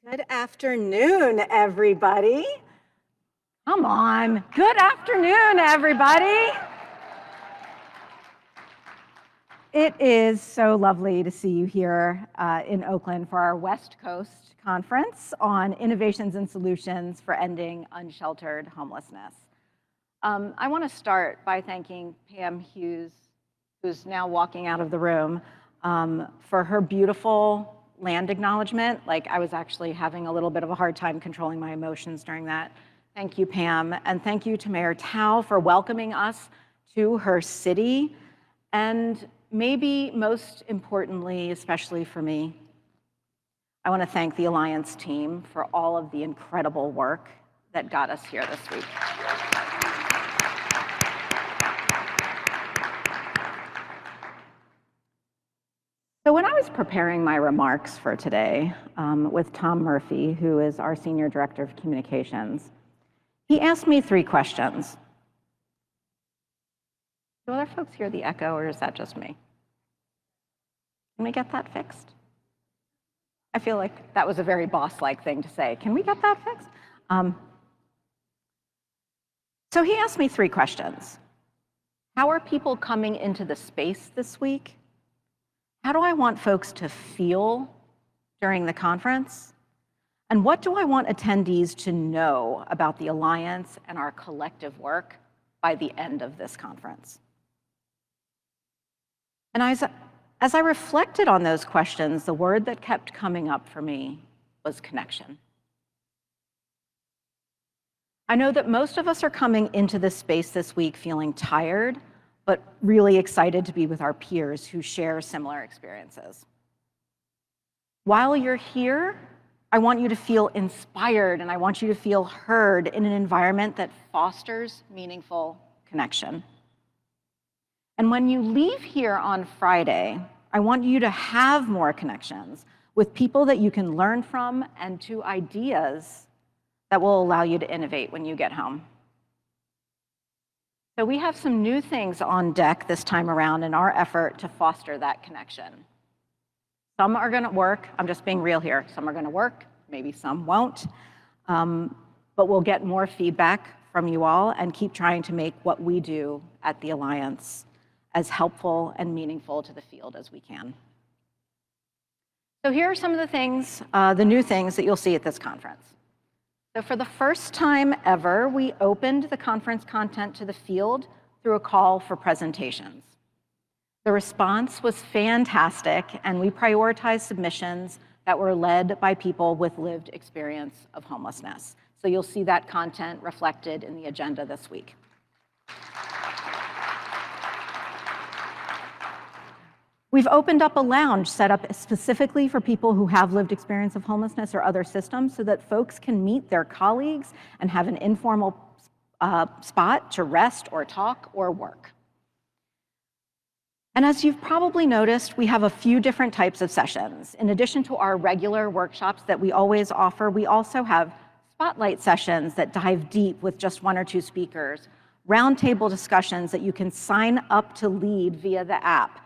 Good afternoon, everybody. Come on. Good afternoon, everybody. It is so lovely to see you here in Oakland for our West Coast Conference on Innovations and Solutions for Ending Unsheltered Homelessness. I want to start by thanking Pam Hughes, who's now walking out of the room, for her beautiful land acknowledgement. Like, I was actually having a little bit of a hard time controlling my emotions during that. Thank you, Pam. And thank you to Mayor Tao for welcoming us to her city. And maybe most importantly, especially for me, I want to thank the Alliance team for all of the incredible work that got us here this week. So when I was preparing my remarks for today with Tom Murphy, who is our Senior Director of Communications, he asked me 3 questions. Do other folks hear the echo, or is that just me? Can we get that fixed? I feel like that was a very boss-like thing to say. Can we get that fixed? So he asked me 3 questions. How are people coming into the space this week? How do I want folks to feel during the conference? And what do I want attendees to know about the Alliance and our collective work by the end of this conference? And as I reflected on those questions, the word that kept coming up for me was connection. I know that most of us are coming into this space this week feeling tired, but really excited to be with our peers who share similar experiences. While you're here, I want you to feel inspired and I want you to feel heard in an environment that fosters meaningful connection. And when you leave here on Friday, I want you to have more connections with people that you can learn from and to ideas that will allow you to innovate when you get home. So we have some new things on deck this time around in our effort to foster that connection. Some are going to work. I'm just being real here. Some are going to work. Maybe some won't. But we'll get more feedback from you all and keep trying to make what we do at the Alliance as helpful and meaningful to the field as we can. So here are some of the things, the new things that you'll see at this conference. So for the first time ever, we opened the conference content to the field through a call for presentations. The response was fantastic, and we prioritized submissions that were led by people with lived experience of homelessness. So you'll see that content reflected in the agenda this week. We've opened up a lounge set up specifically for people who have lived experience of homelessness or other systems so that folks can meet their colleagues and have an informal spot to rest or talk or work. And as you've probably noticed, we have a few different types of sessions. In addition to our regular workshops that we always offer, we also have spotlight sessions that dive deep with just 1 or 2 speakers, roundtable discussions that you can sign up to lead via the app,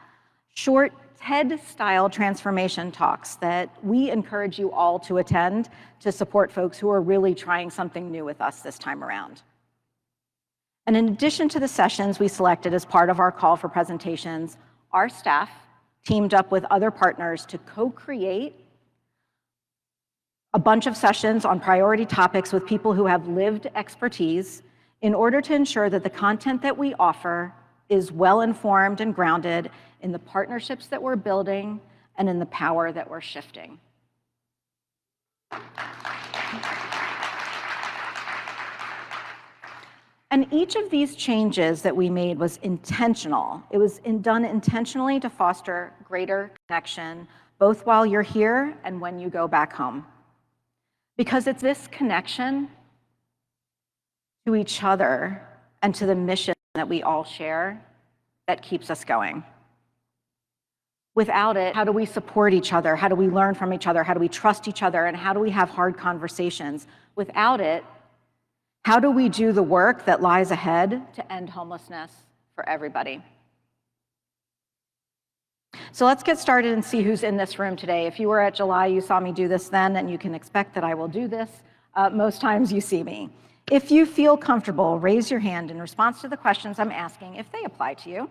short TED-style transformation talks that we encourage you all to attend to support folks who are really trying something new with us this time around. And in addition to the sessions we selected as part of our call for presentations, our staff teamed up with other partners to co-create a bunch of sessions on priority topics with people who have lived expertise in order to ensure that the content that we offer is well-informed and grounded in the partnerships that we're building and in the power that we're shifting. And each of these changes that we made was intentional. It was done intentionally to foster greater connection, both while you're here and when you go back home. Because it's this connection to each other and to the mission that we all share that keeps us going. Without it, how do we support each other? How do we learn from each other? How do we trust each other? And how do we have hard conversations? Without it, how do we do the work that lies ahead to end homelessness for everybody? So let's get started and see who's in this room today. If you were at July, you saw me do this then, and you can expect that I will do this most times you see me. If you feel comfortable, raise your hand in response to the questions I'm asking. If they apply to you,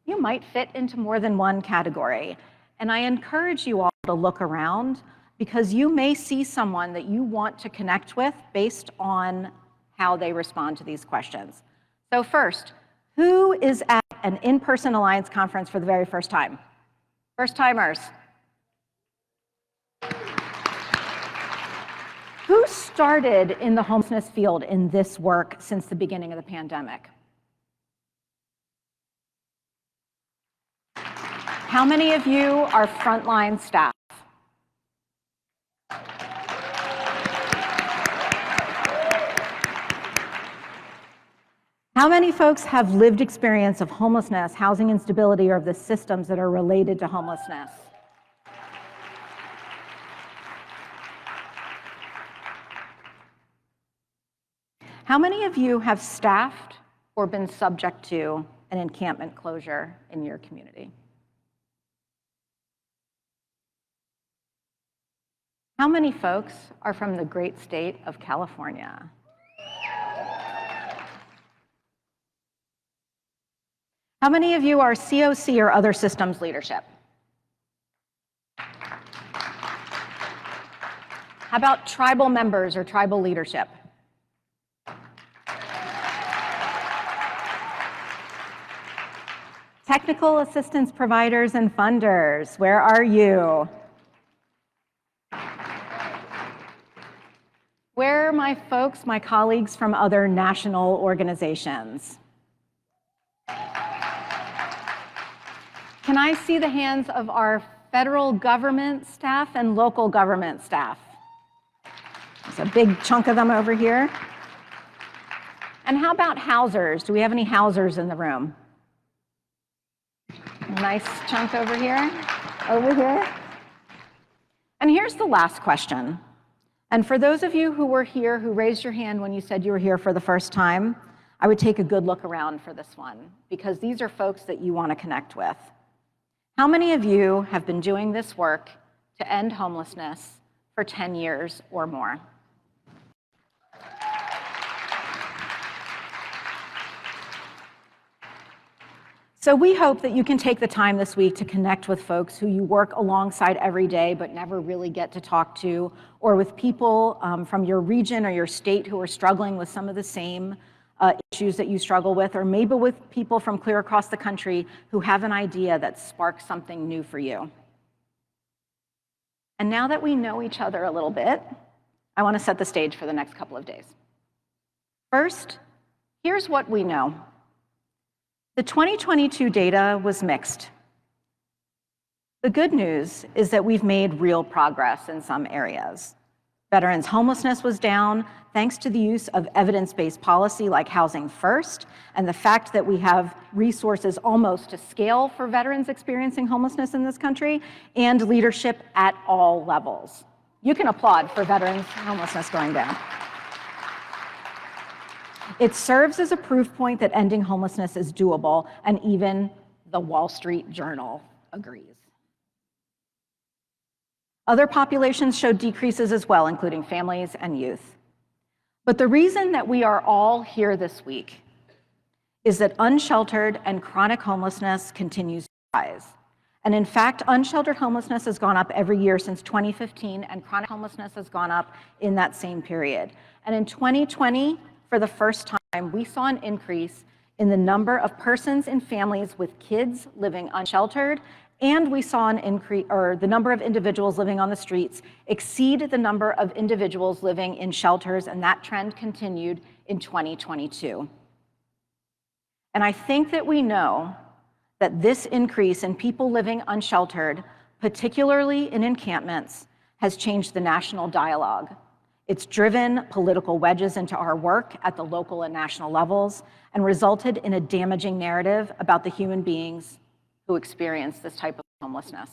you might fit into more than one category. And I encourage you all to look around because you may see someone that you want to connect with based on how they respond to these questions. So first, who is at an in-person Alliance conference for the very first time? First timers. Who started in the homelessness field in this work since the beginning of the pandemic? How many of you are frontline staff? How many folks have lived experience of homelessness, housing instability, or of the systems that are related to homelessness? How many of you have staffed or been subject to an encampment closure in your community? How many folks are from the great state of California? How many of you are COC or other systems leadership? How about tribal members or tribal leadership? Technical assistance providers and funders, where are you? Where are my folks, my colleagues from other national organizations? Can I see the hands of our federal government staff and local government staff? There's a big chunk of them over here. And how about housers? Do we have any housers in the room? Nice chunk over here, over here. And here's the last question. And for those of you who were here, who raised your hand when you said you were here for the first time, I would take a good look around for this one, because these are folks that you want to connect with. How many of you have been doing this work to end homelessness for 10 years or more? So we hope that you can take the time this week to connect with folks who you work alongside every day but never really get to talk to, or with people from your region or your state who are struggling with some of the same issues that you struggle with, or maybe with people from clear across the country who have an idea that sparks something new for you. And now that we know each other a little bit, I want to set the stage for the next couple of days. First, here's what we know. The 2022 data was mixed. The good news is that we've made real progress in some areas. Veterans' homelessness was down thanks to the use of evidence-based policy like Housing First, and the fact that we have resources almost to scale for veterans experiencing homelessness in this country, and leadership at all levels. You can applaud for veterans' homelessness going down. It serves as a proof point that ending homelessness is doable, and even the Wall Street Journal agrees. Other populations showed decreases as well, including families and youth. But the reason that we are all here this week is that unsheltered and chronic homelessness continues to rise. And in fact, unsheltered homelessness has gone up every year since 2015, and chronic homelessness has gone up in that same period. And in 2020, for the first time, we saw an increase in the number of persons and families with kids living unsheltered, and we saw an increase, or the number of individuals living on the streets exceed the number of individuals living in shelters, and that trend continued in 2022. And I think that we know that this increase in people living unsheltered, particularly in encampments, has changed the national dialogue. It's driven political wedges into our work at the local and national levels, and resulted in a damaging narrative about the human beings who experience this type of homelessness.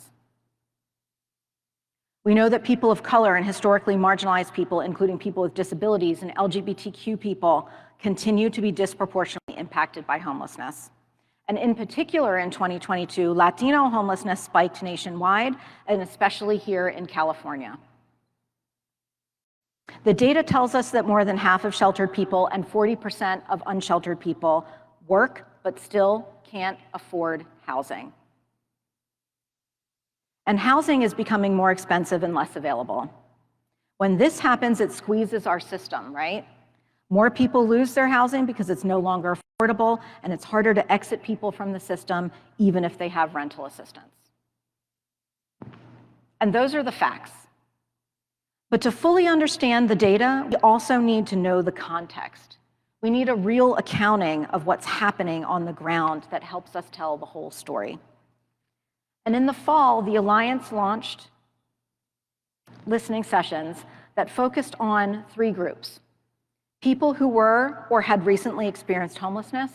We know that people of color and historically marginalized people, including people with disabilities and LGBTQ people, continue to be disproportionately impacted by homelessness. And in particular, in 2022, Latino homelessness spiked nationwide, and especially here in California. The data tells us that more than half of sheltered people and 40% of unsheltered people work but still can't afford housing. And housing is becoming more expensive and less available. When this happens, it squeezes our system, right? More people lose their housing because it's no longer affordable, and it's harder to exit people from the system, even if they have rental assistance. And those are the facts. But to fully understand the data, we also need to know the context. We need a real accounting of what's happening on the ground that helps us tell the whole story. And in the fall, the Alliance launched listening sessions that focused on 3 groups: people who were or had recently experienced homelessness,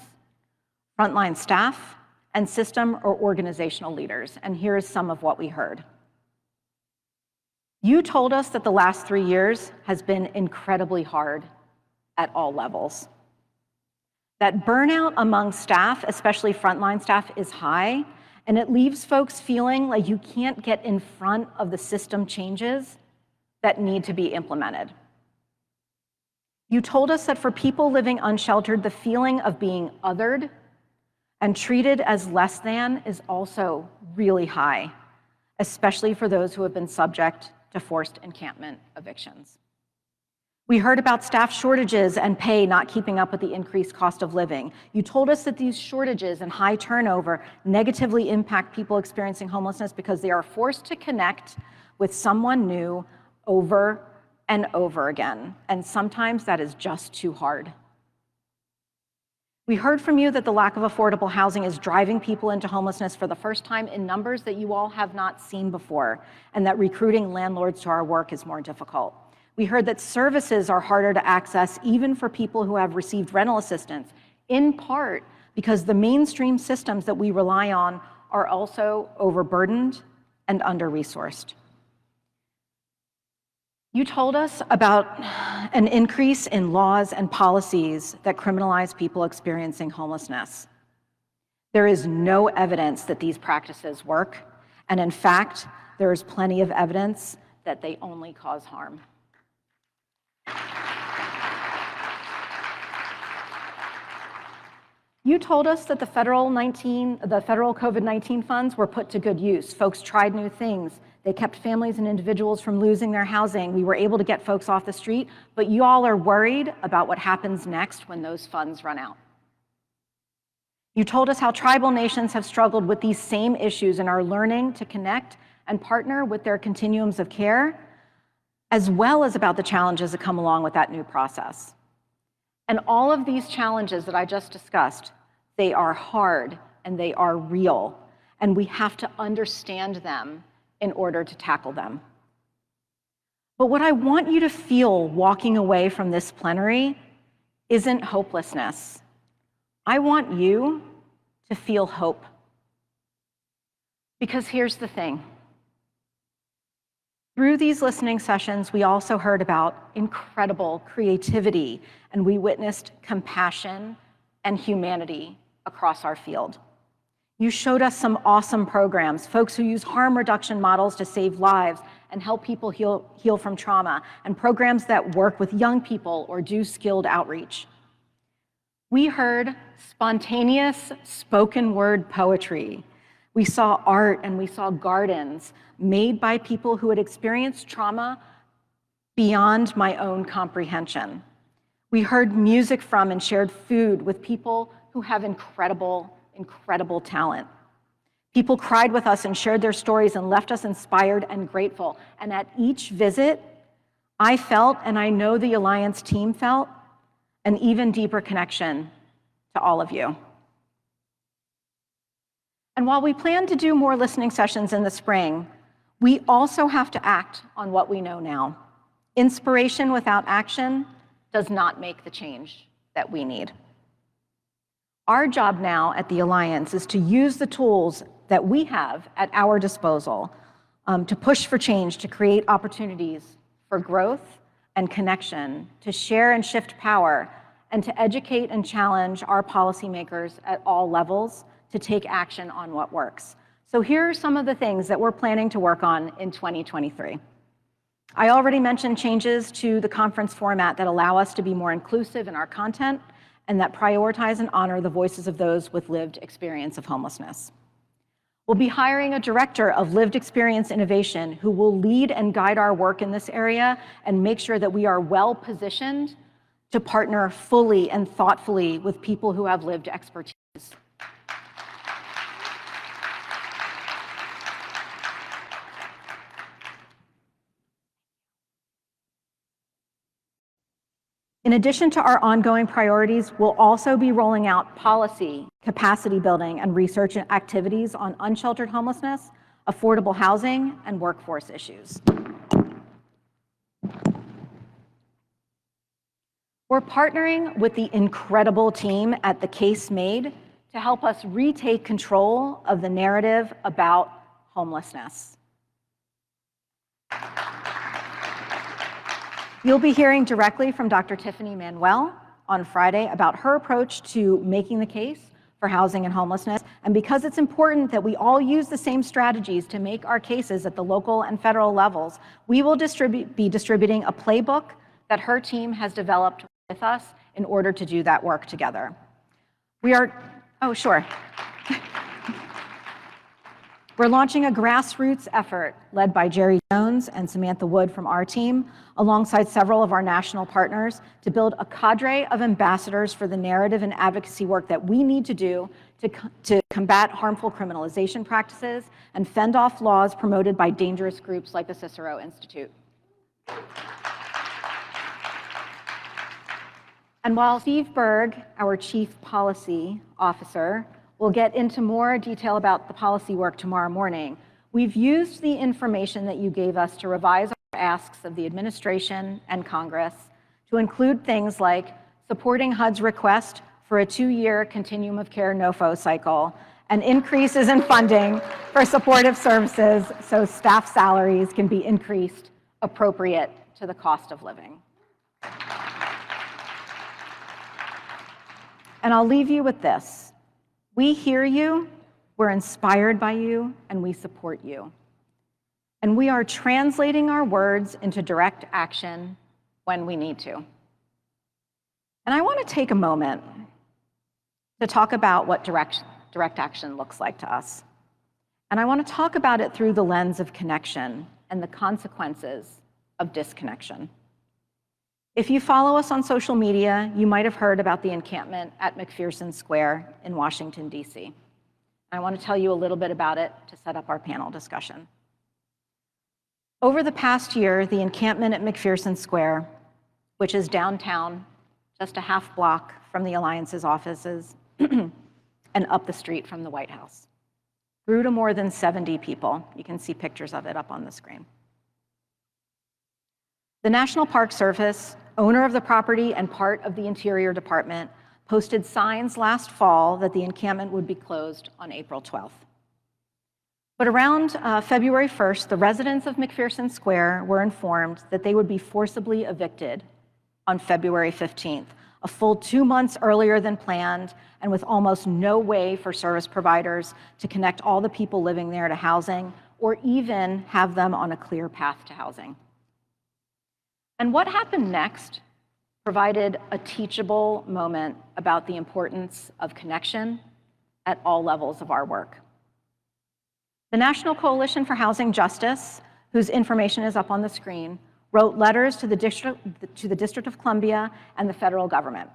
frontline staff, and system or organizational leaders. And here's some of what we heard. You told us that the last 3 years has been incredibly hard at all levels. That burnout among staff, especially frontline staff, is high, and it leaves folks feeling like you can't get in front of the system changes that need to be implemented. You told us that for people living unsheltered, the feeling of being othered and treated as less than is also really high, especially for those who have been subject to forced encampment evictions. We heard about staff shortages and pay not keeping up with the increased cost of living. You told us that these shortages and high turnover negatively impact people experiencing homelessness because they are forced to connect with someone new over and over again, and sometimes that is just too hard. We heard from you that the lack of affordable housing is driving people into homelessness for the first time in numbers that you all have not seen before, and that recruiting landlords to our work is more difficult. We heard that services are harder to access even for people who have received rental assistance, in part because the mainstream systems that we rely on are also overburdened and under-resourced. You told us about an increase in laws and policies that criminalize people experiencing homelessness. There is no evidence that these practices work, and in fact, there is plenty of evidence that they only cause harm. You told us that the federal COVID-19 funds were put to good use. Folks tried new things. They kept families and individuals from losing their housing. We were able to get folks off the street, but you all are worried about what happens next when those funds run out. You told us how tribal nations have struggled with these same issues and are learning to connect and partner with their continuums of care, as well as about the challenges that come along with that new process. And all of these challenges that I just discussed, they are hard and they are real, and we have to understand them in order to tackle them. But what I want you to feel walking away from this plenary isn't hopelessness. I want you to feel hope. Because here's the thing. Through these listening sessions, we also heard about incredible creativity, and we witnessed compassion and humanity across our field. You showed us some awesome programs, folks who use harm reduction models to save lives and help people heal from trauma, and programs that work with young people or do skilled outreach. We heard spontaneous spoken word poetry. We saw art and we saw gardens made by people who had experienced trauma beyond my own comprehension. We heard music from and shared food with people who have incredible talent. People cried with us and shared their stories and left us inspired and grateful. And at each visit, I felt, and I know the Alliance team felt, an even deeper connection to all of you. And while we plan to do more listening sessions in the spring, we also have to act on what we know now. Inspiration without action does not make the change that we need. Our job now at the Alliance is to use the tools that we have at our disposal to push for change, to create opportunities for growth and connection, to share and shift power, and to educate and challenge our policymakers at all levels to take action on what works. So here are some of the things that we're planning to work on in 2023. I already mentioned changes to the conference format that allow us to be more inclusive in our content and that prioritize and honor the voices of those with lived experience of homelessness. We'll be hiring a director of lived experience innovation who will lead and guide our work in this area and make sure that we are well positioned to partner fully and thoughtfully with people who have lived expertise. In addition to our ongoing priorities, we'll also be rolling out policy, capacity building, and research activities on unsheltered homelessness, affordable housing, and workforce issues. We're partnering with the incredible team at The Case Made to help us retake control of the narrative about homelessness. You'll be hearing directly from Dr. Tiffany Manuel on Friday about her approach to making the case for housing and homelessness. And because it's important that we all use the same strategies to make our cases at the local and federal levels, we will be distributing a playbook that her team has developed with us in order to do that work together. We're launching a grassroots effort led by Jerry Jones and Samantha Wood from our team, alongside several of our national partners, to build a cadre of ambassadors for the narrative and advocacy work that we need to do to combat harmful criminalization practices and fend off laws promoted by dangerous groups like the Cicero Institute. And while Steve Berg, our Chief Policy Officer, will get into more detail about the policy work tomorrow morning, we've used the information that you gave us to revise our asks of the administration and Congress to include things like supporting HUD's request for a 2-year continuum of care no-fo cycle and increases in funding for supportive services so staff salaries can be increased appropriate to the cost of living. And I'll leave you with this. We hear you, we're inspired by you, and we support you. And we are translating our words into direct action when we need to. And I want to take a moment to talk about what direct action looks like to us. And I want to talk about it through the lens of connection and the consequences of disconnection. If you follow us on social media, you might have heard about the encampment at McPherson Square in Washington, D.C. I want to tell you a little bit about it to set up our panel discussion. Over the past year, the encampment at McPherson Square, which is downtown, just a half block from the Alliance's offices and up the street from the White House, grew to more than 70 people. You can see pictures of it up on the screen. The National Park Service, owner of the property and part of the Interior Department, posted signs last fall that the encampment would be closed on April 12th. But around February 1st, the residents of McPherson Square were informed that they would be forcibly evicted on February 15th, a full 2 months earlier than planned, and with almost no way for service providers to connect all the people living there to housing or even have them on a clear path to housing. And what happened next provided a teachable moment about the importance of connection at all levels of our work. The National Coalition for Housing Justice, whose information is up on the screen, wrote letters to the District of Columbia and the federal government.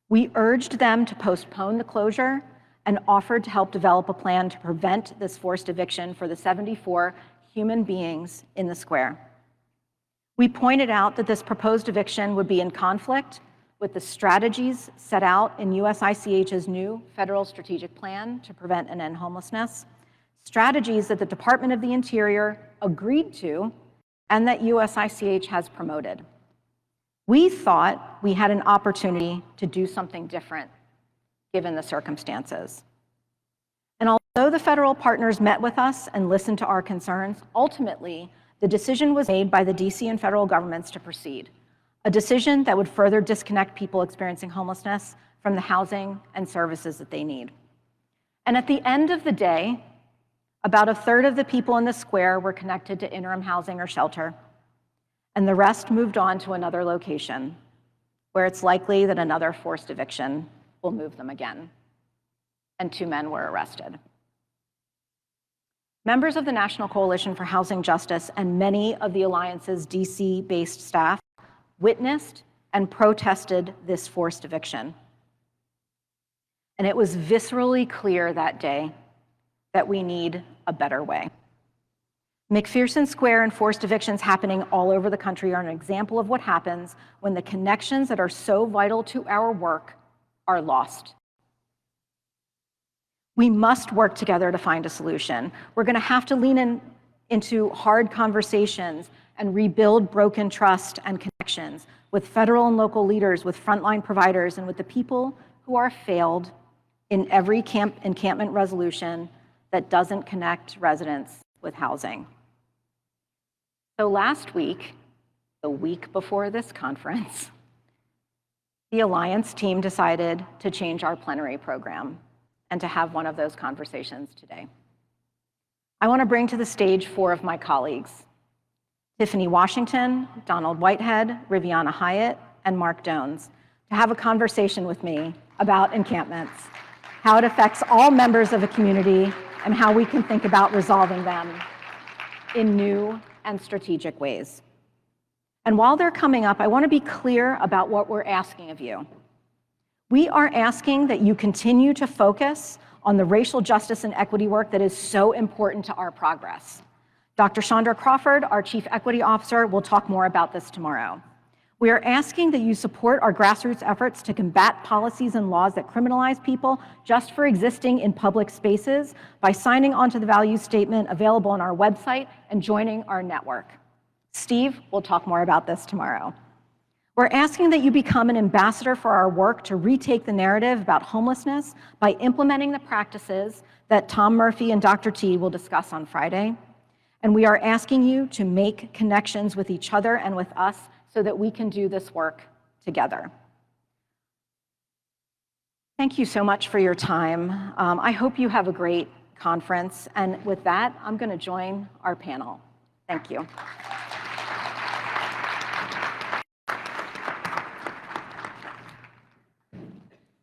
We urged them to postpone the closure and offered to help develop a plan to prevent this forced eviction for the 74 human beings in the square. We pointed out that this proposed eviction would be in conflict with the strategies set out in USICH's new federal strategic plan to prevent and end homelessness, strategies that the Department of the Interior agreed to and that USICH has promoted. We thought we had an opportunity to do something different given the circumstances. And although the federal partners met with us and listened to our concerns, ultimately, the decision was made by the DC and federal governments to proceed, a decision that would further disconnect people experiencing homelessness from the housing and services that they need. And at the end of the day, about a third of the people in the square were connected to interim housing or shelter, and the rest moved on to another location where it's likely that another forced eviction will move them again. And 2 men were arrested. Members of the National Coalition for Housing Justice and many of the Alliance's DC-based staff witnessed and protested this forced eviction. And it was viscerally clear that day that we need a better way. McPherson Square and forced evictions happening all over the country are an example of what happens when the connections that are so vital to our work are lost. We must work together to find a solution. We're going to have to lean into hard conversations and rebuild broken trust and connections with federal and local leaders, with frontline providers, and with the people who are failed in every encampment resolution that doesn't connect residents with housing. So last week, the week before this conference, the Alliance team decided to change our plenary program and to have one of those conversations today. I want to bring to the stage 4 of my colleagues: Tiffany Washington, Donald Whitehead, Riviana Hyatt, and Mark Dones, to have a conversation with me about encampments, how it affects all members of a community, and how we can think about resolving them in new and strategic ways. And while they're coming up, I want to be clear about what we're asking of you. We are asking that you continue to focus on the racial justice and equity work that is so important to our progress. Dr. Chandra Crawford, our Chief Equity Officer, will talk more about this tomorrow. We are asking that you support our grassroots efforts to combat policies and laws that criminalize people just for existing in public spaces by signing onto the values statement available on our website and joining our network. Steve will talk more about this tomorrow. We're asking that you become an ambassador for our work to retake the narrative about homelessness by implementing the practices that Tom Murphy and Dr. T will discuss on Friday. And we are asking you to make connections with each other and with us so that we can do this work together. Thank you so much for your time. I hope you have a great conference. And with that, I'm going to join our panel. Thank you.